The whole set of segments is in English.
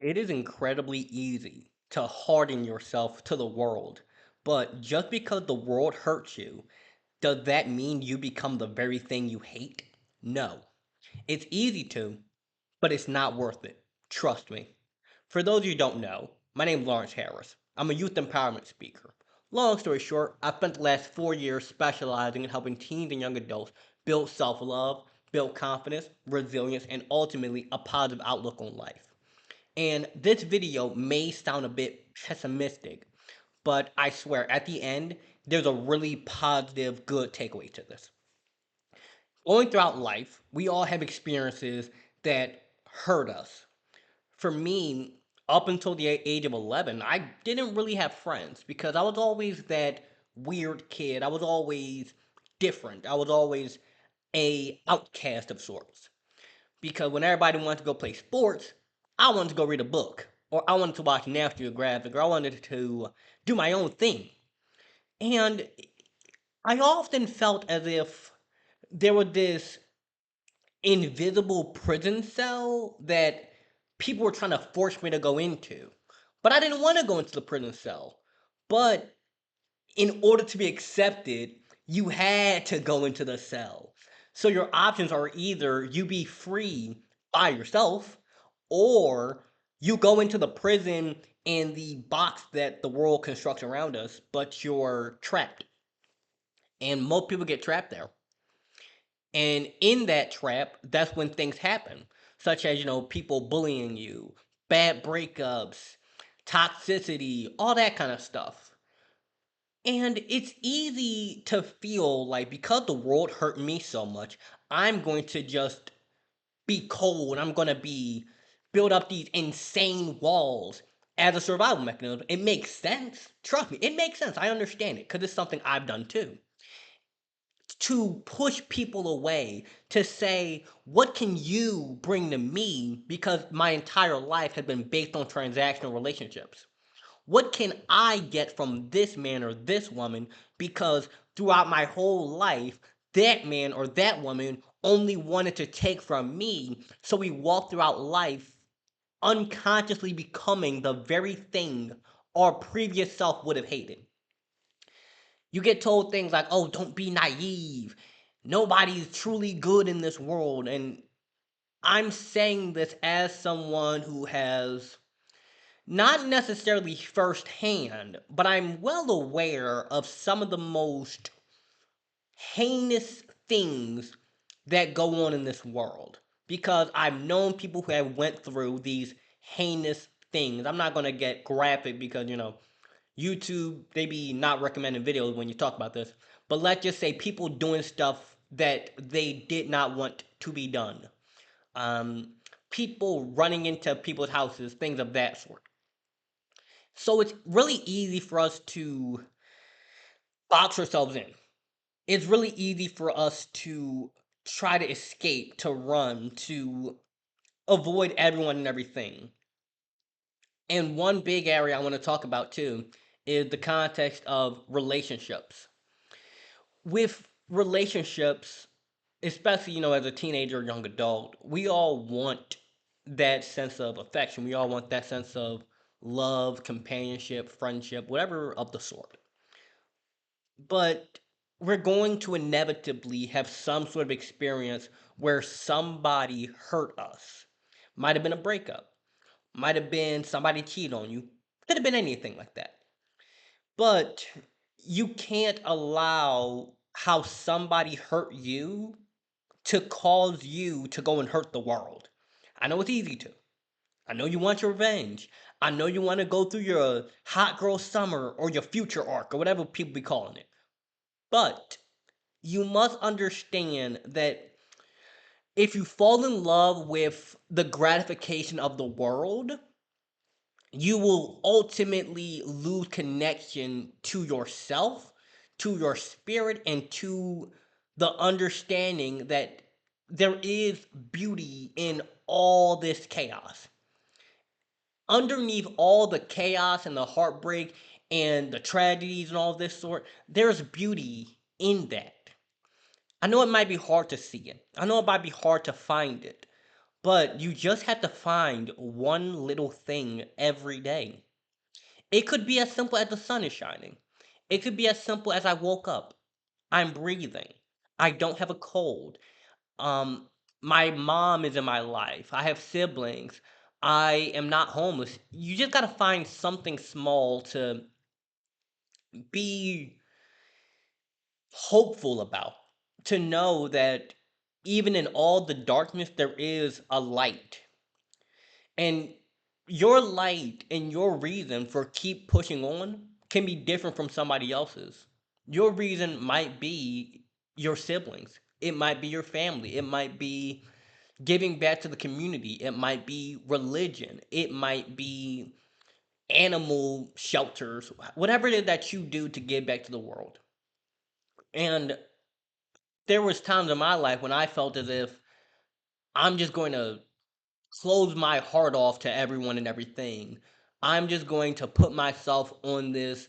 It is incredibly easy to harden yourself to the world, but just because the world hurts you, does that mean you become the very thing you hate? No. It's easy to, but it's not worth it. Trust me. For those of you who don't know, my name is Lawrence Harris. I'm a youth empowerment speaker. Long story short, I've spent the last 4 years specializing in helping teens and young adults build self love, build confidence, resilience, and ultimately a positive outlook on life. And this video may sound a bit pessimistic, but I swear at the end, there's a really positive, good takeaway to this. Going throughout life, we all have experiences that hurt us. For me, up until the age of 11, I didn't really have friends because I was always that weird kid. I was always different. I was always a outcast of sorts. Because when everybody wanted to go play sports, I wanted to go read a book, or I wanted to watch National Geographic, or I wanted to do my own thing. And I often felt as if there was this invisible prison cell that people were trying to force me to go into. But I didn't want to go into the prison cell. But in order to be accepted, you had to go into the cell. So your options are either you be free by yourself or you go into the prison in the box that the world constructs around us, but you're trapped. And most people get trapped there. And in that trap, that's when things happen, such as, people bullying you, bad breakups, toxicity, all that kind of stuff. And it's easy to feel like because the world hurt me so much, I'm going to just be cold. I'm going to be build up these insane walls as a survival mechanism. It makes sense. Trust me, it makes sense. I understand it because it's something I've done too. To push people away, to say, what can you bring to me? Because my entire life has been based on transactional relationships. What can I get from this man or this woman? Because throughout my whole life, that man or that woman only wanted to take from me. So we walk throughout life unconsciously becoming the very thing our previous self would have hated. You get told things like, oh, don't be naive. Nobody's truly good in this world. And I'm saying this as someone who has not necessarily firsthand, but I'm well aware of some of the most heinous things that go on in this world because I've known people who have went through these heinous things. I'm not going to get graphic because, YouTube, they be not recommending videos when you talk about this. But let's just say people doing stuff that they did not want to be done. Um, People running into people's houses, things of that sort. So it's really easy for us to box ourselves in. It's really easy for us to try to escape, to run, to avoid everyone and everything. And one big area I want to talk about too is the context of relationships. With relationships, especially, as a teenager or young adult, we all want that sense of affection. We all want that sense of love, companionship, friendship, whatever of the sort. But we're going to inevitably have some sort of experience where somebody hurt us. Might have been a breakup, might have been somebody cheated on you, could have been anything like that. But you can't allow how somebody hurt you to cause you to go and hurt the world. I know it's easy to. I know you want your revenge. I know you want to go through your hot girl summer or your future arc or whatever people be calling it. But you must understand that if you fall in love with the gratification of the world, you will ultimately lose connection to yourself, to your spirit, and to the understanding that there is beauty in all this chaos. Underneath all the chaos and the heartbreak and the tragedies and all this sort, there's beauty in that. I know it might be hard to see it. I know it might be hard to find it. But you just have to find one little thing every day. It could be as simple as the sun is shining. It could be as simple as I woke up. I'm breathing. I don't have a cold. Um, my mom is in my life. I have siblings. I am not homeless. You just gotta find something small to be hopeful about. To know that even in all the darkness, there is a light. And your light and your reason for keep pushing on can be different from somebody else's. Your reason might be your siblings. It might be your family. It might be giving back to the community. It might be religion. It might be animal shelters. Whatever it is that you do to give back to the world. And there was times in my life when I felt as if I'm just going to close my heart off to everyone and everything. I'm just going to put myself on this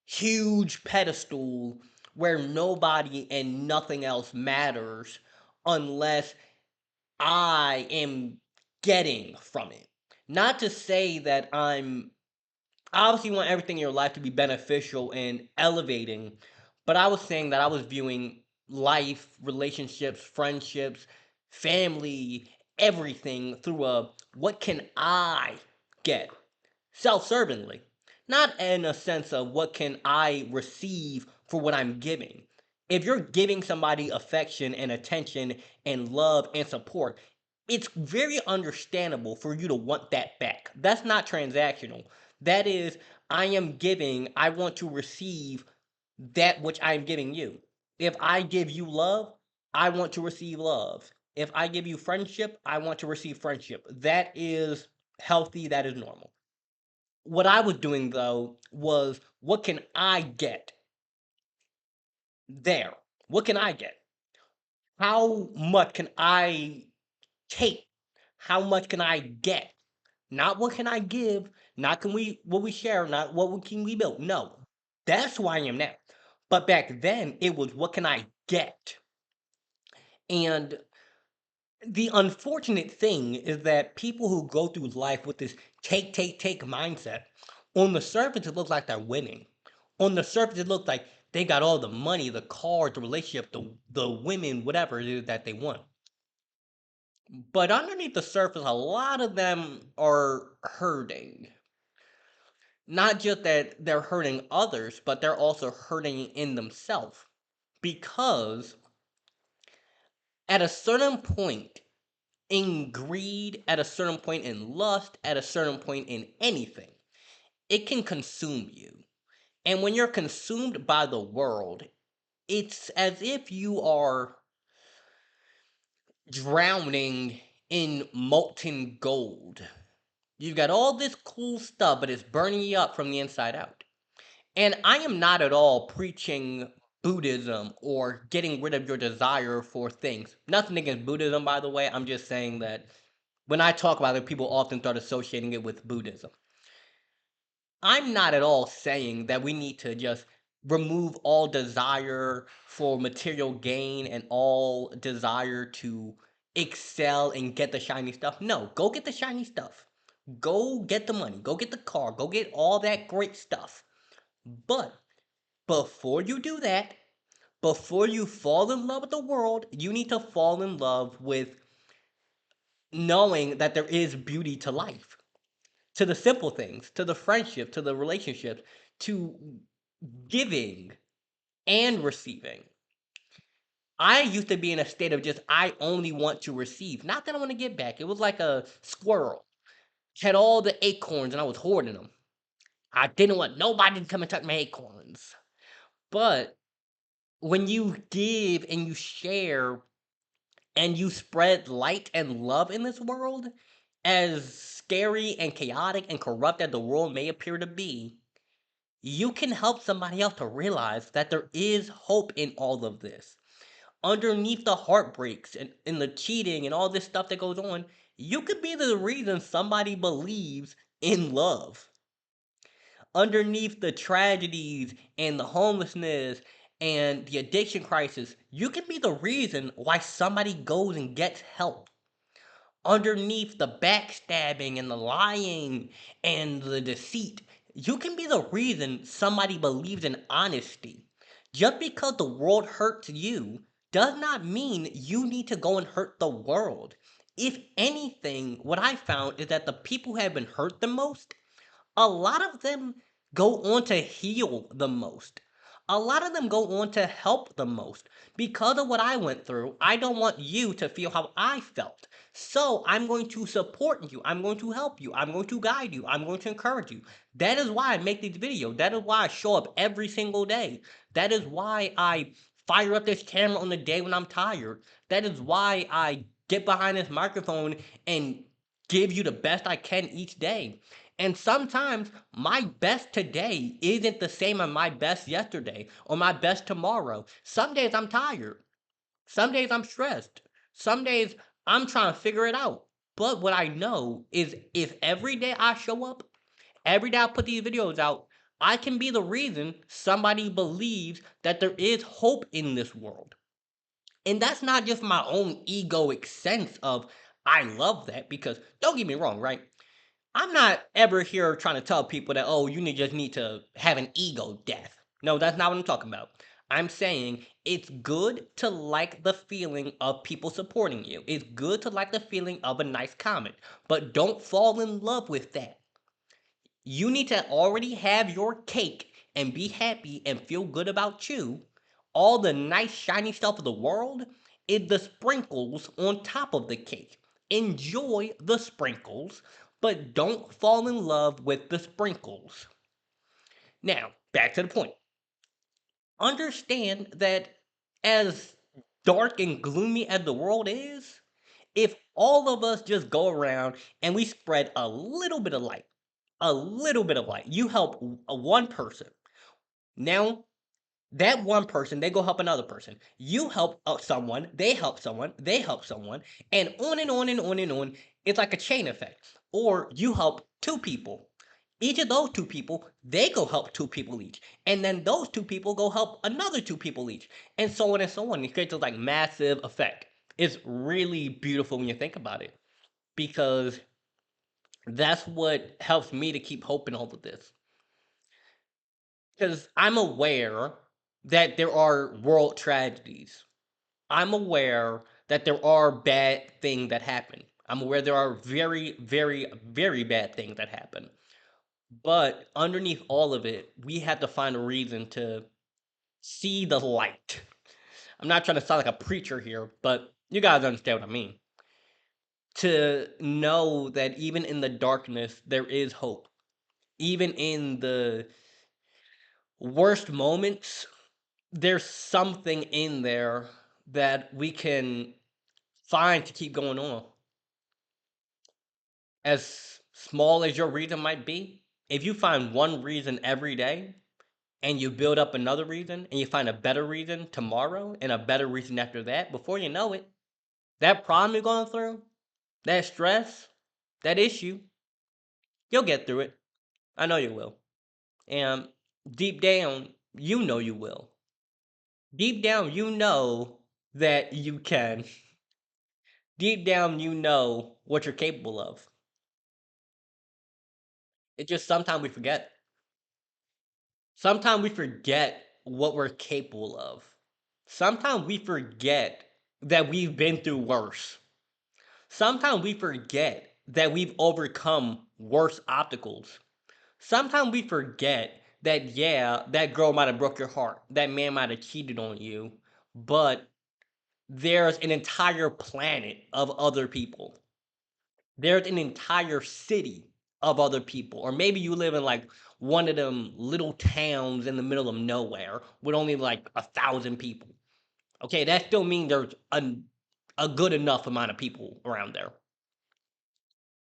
huge pedestal where nobody and nothing else matters unless I am getting from it. Not to say that I'm obviously want everything in your life to be beneficial and elevating, but I was saying that I was viewing life, relationships, friendships, family, everything through a what can I get self-servingly, not in a sense of what can I receive for what I'm giving. If you're giving somebody affection and attention and love and support, it's very understandable for you to want that back. That's not transactional. That is, I am giving, I want to receive that which I am giving you. If I give you love, I want to receive love. If I give you friendship, I want to receive friendship. That is healthy, that is normal. What I was doing though was what can I get there? What can I get? How much can I take? How much can I get? Not what can I give, not can we what we share, not can we build. No. That's who I am now. But back then it was what can I get? And the unfortunate thing is that people who go through life with this take mindset, on the surface it looks like they're winning. On the surface it looks like they got all the money, the cars, the relationship, the women, whatever it is that they want. But underneath the surface, a lot of them are hurting. Not just that they're hurting others, but they're also hurting in themselves. Because at a certain point, in greed, at a certain point in lust, at a certain point in anything, it can consume you. And when you're consumed by the world, it's as if you are drowning in molten gold. You've got all this cool stuff, but it's burning you up from the inside out. And I am not at all preaching Buddhism or getting rid of your desire for things. Nothing against Buddhism, by the way. I'm just saying that when I talk about it, people often start associating it with Buddhism. I'm not at all saying that we need to just remove all desire for material gain and all desire to excel and get the shiny stuff. No, go get the shiny stuff. Go get the money. Go get the car. Go get all that great stuff. But before you do that, before you fall in love with the world, you need to fall in love with knowing that there is beauty to life, to the simple things, to the friendship, to the relationships, to giving and receiving. I used to be in a state of just, I only want to receive, not that I want to get back. It was like a squirrel. Had all the acorns and I was hoarding them. I didn't want nobody to come and touch my acorns. But when you give and you share and you spread light and love in this world, as scary and chaotic and corrupt as the world may appear to be, you can help somebody else to realize that there is hope in all of this. Underneath the heartbreaks and the cheating and all this stuff that goes on, you could be the reason somebody believes in love. Underneath the tragedies and the homelessness and the addiction crisis, you can be the reason why somebody goes and gets help. underneath the backstabbing and the lying and the deceit, you can be the reason somebody believes in honesty. Just because the world hurts you does not mean you need to go and hurt the world. If anything, what I found is that the people who have been hurt the most, a lot of them go on to heal the most. A lot of them go on to help the most. Because of what I went through, I don't want you to feel how I felt. So I'm going to support you. I'm going to help you. I'm going to guide you. I'm going to encourage you. That is why I make these videos. That is why I show up every single day. That is why I fire up this camera on the day when I'm tired. That is why I get behind this microphone and give you the best I can each day. And sometimes my best today isn't the same as my best yesterday or my best tomorrow. Some days I'm tired. Some days I'm stressed. Some days I'm trying to figure it out. But what I know is if every day I show up, every day I put these videos out, I can be the reason somebody believes that there is hope in this world. And that's not just my own egoic sense of I love that because don't get me wrong, right? I'm not ever here trying to tell people that, oh, just need to have an ego death. No, that's not what I'm talking about. I'm saying it's good to like the feeling of people supporting you. It's good to like the feeling of a nice comment, but don't fall in love with that. You need to already have your cake and be happy and feel good about you. All the nice, shiny stuff of the world is the sprinkles on top of the cake. Enjoy the sprinkles, but don't fall in love with the sprinkles. Now, back to the point. Understand that as dark and gloomy as the world is, if all of us just go around and we spread a little bit of light, you help one person. Now, that one person, they go help another person. You help someone, they help someone, and on and on and on and on. It's like a chain effect. Or you help two people. Each of those two people, they go help two people each. And then those two people go help another two people each. And so on and so on. It creates this like massive effect. It's really beautiful when you think about it. Because that's what helps me to keep hope in all of this. Because I'm aware that there are world tragedies. I'm aware that there are bad things that happen. I'm aware there are very, very, very bad things that happen. But underneath all of it, we have to find a reason to see the light. I'm not trying to sound like a preacher here, but you guys understand what I mean. To know that even in the darkness, there is hope. Even in the worst moments, there's something in there that we can find to keep going on. As small as your reason might be, if you find one reason every day and you build up another reason and you find a better reason tomorrow and a better reason after that, before you know it, that problem you're going through, that stress, that issue, you'll get through it. I know you will. And deep down, you know you will. Deep down, you know that you can. Deep down, you know what you're capable of. It's just sometimes we forget. Sometimes we forget what we're capable of. Sometimes we forget that we've been through worse. Sometimes we forget that we've overcome worse obstacles. Sometimes we forget that, yeah, that girl might have broke your heart, that man might have cheated on you, but there's an entire planet of other people. There's an entire city of other people. Or maybe you live in like one of them little towns in the middle of nowhere with only like 1,000 people. Okay, that still means there's a good enough amount of people around there.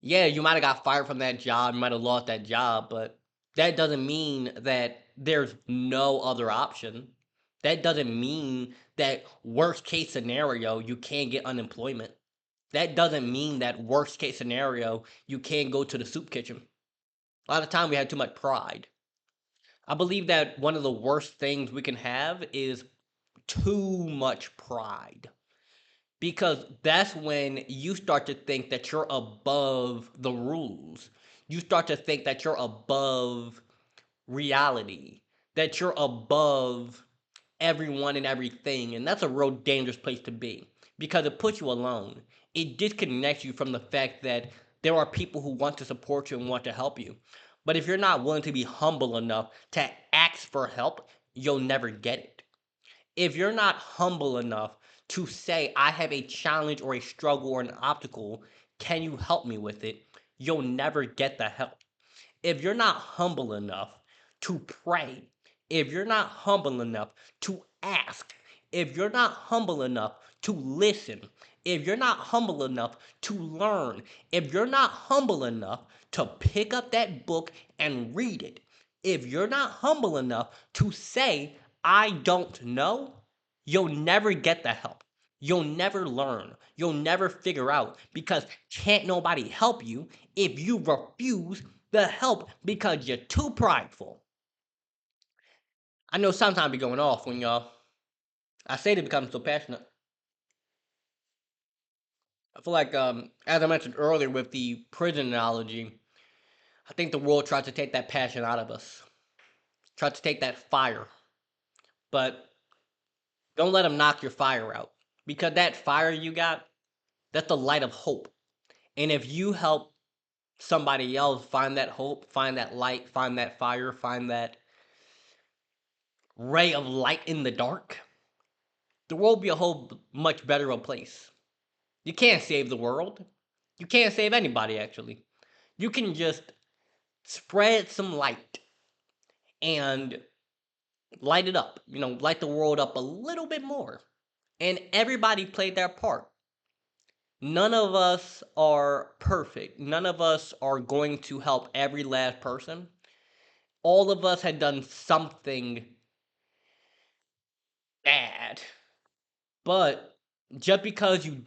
Yeah, you might have got fired from that job, you might have lost that job, but that doesn't mean that there's no other option. That doesn't mean that worst case scenario you can't get unemployment. That doesn't mean that worst case scenario you can't go to the soup kitchen. A lot of time we have too much pride. I believe that one of the worst things we can have is too much pride because that's when you start to think that you're above the rules. You start to think that you're above reality, that you're above everyone and everything. And that's a real dangerous place to be because it puts you alone. It disconnects you from the fact that there are people who want to support you and want to help you. But if you're not willing to be humble enough to ask for help, you'll never get it. If you're not humble enough to say, I have a challenge or a struggle or an obstacle, can you help me with it? You'll never get the help. If you're not humble enough to pray, if you're not humble enough to ask, if you're not humble enough to listen, if you're not humble enough to learn, if you're not humble enough to pick up that book and read it, if you're not humble enough to say, I don't know, you'll never get the help. You'll never learn. You'll never figure out because can't nobody help you if you refuse the help because you're too prideful. I know sometimes I be going off when I say to become so passionate. I feel like as I mentioned earlier with the prison analogy, I think the world tries to take that passion out of us. Tries to take that fire. But don't let them knock your fire out. Because that fire you got, that's the light of hope. And if you help somebody else find that hope, find that light, find that fire, find that ray of light in the dark, the world will be a whole much better of a place. You can't save the world. You can't save anybody, actually. You can just spread some light and light it up, light the world up a little bit more. And everybody played their part. None of us are perfect. None of us are going to help every last person. All of us had done something bad. But just because you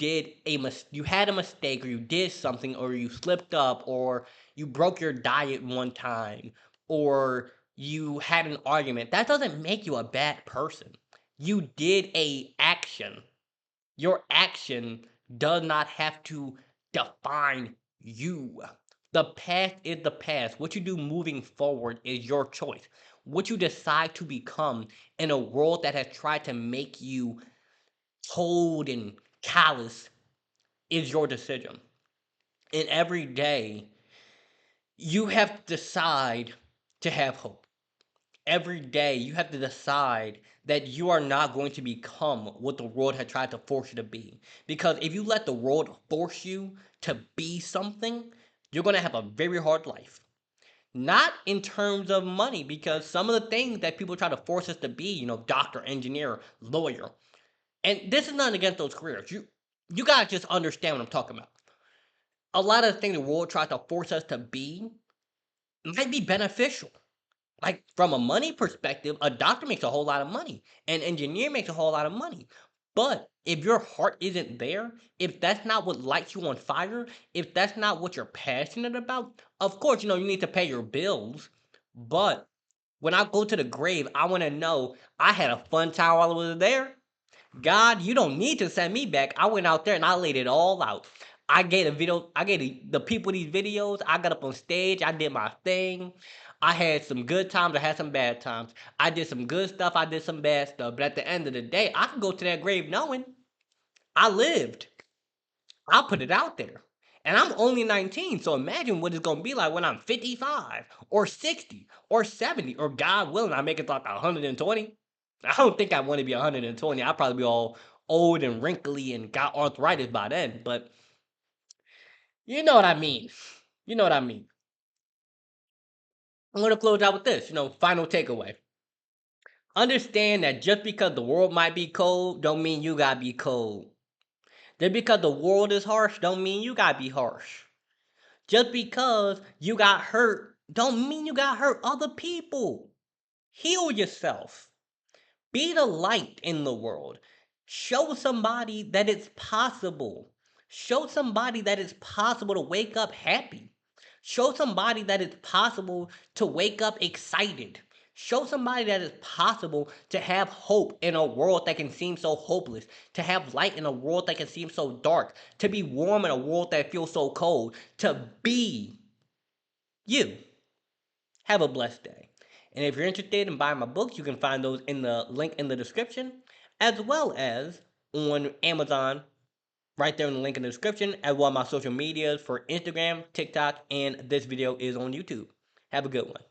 had a mistake or you did something or you slipped up or you broke your diet one time or you had an argument, that doesn't make you a bad person. You did a action. Your action does not have to define you. The past is the past. What you do moving forward is your choice. What you decide to become in a world that has tried to make you cold and callous is your decision. And every day, you have to decide to have hope. Every day, you have to decide that you are not going to become what the world had tried to force you to be. Because if you let the world force you to be something, you're going to have a very hard life. Not in terms of money, because some of the things that people try to force us to be, doctor, engineer, lawyer, and this is not against those careers. You gotta just understand what I'm talking about. A lot of the things the world tries to force us to be might be beneficial. Like from a money perspective, a doctor makes a whole lot of money. An engineer makes a whole lot of money. But if your heart isn't there, if that's not what lights you on fire, if that's not what you're passionate about, of course, you need to pay your bills. But when I go to the grave, I want to know I had a fun time while I was there. God, you don't need to send me back. I went out there and I laid it all out. I gave the people these videos. I got up on stage. I did my thing. I had some good times. I had some bad times. I did some good stuff. I did some bad stuff. But at the end of the day, I can go to that grave knowing I lived. I put it out there. And I'm only 19. So imagine what it's going to be like when I'm 55 or 60 or 70 or God willing, I make it like 120. I don't think I want to be 120. I'll probably be all old and wrinkly and got arthritis by then. But you know what I mean. You know what I mean. I'm going to close out with this, final takeaway. Understand that just because the world might be cold, don't mean you got to be cold. Just because the world is harsh, don't mean you got to be harsh. Just because you got hurt, don't mean you got hurt other people. Heal yourself. Be the light in the world. Show somebody that it's possible. Show somebody that it's possible to wake up happy. Show somebody that it's possible to wake up excited. Show somebody that it's possible to have hope in a world that can seem so hopeless, to have light in a world that can seem so dark, to be warm in a world that feels so cold, to be you. Have a blessed day. And if you're interested in buying my books, you can find those in the link in the description, as well as on Amazon, right there in the link in the description, as well as my social medias for Instagram, TikTok, and this video is on YouTube. Have a good one.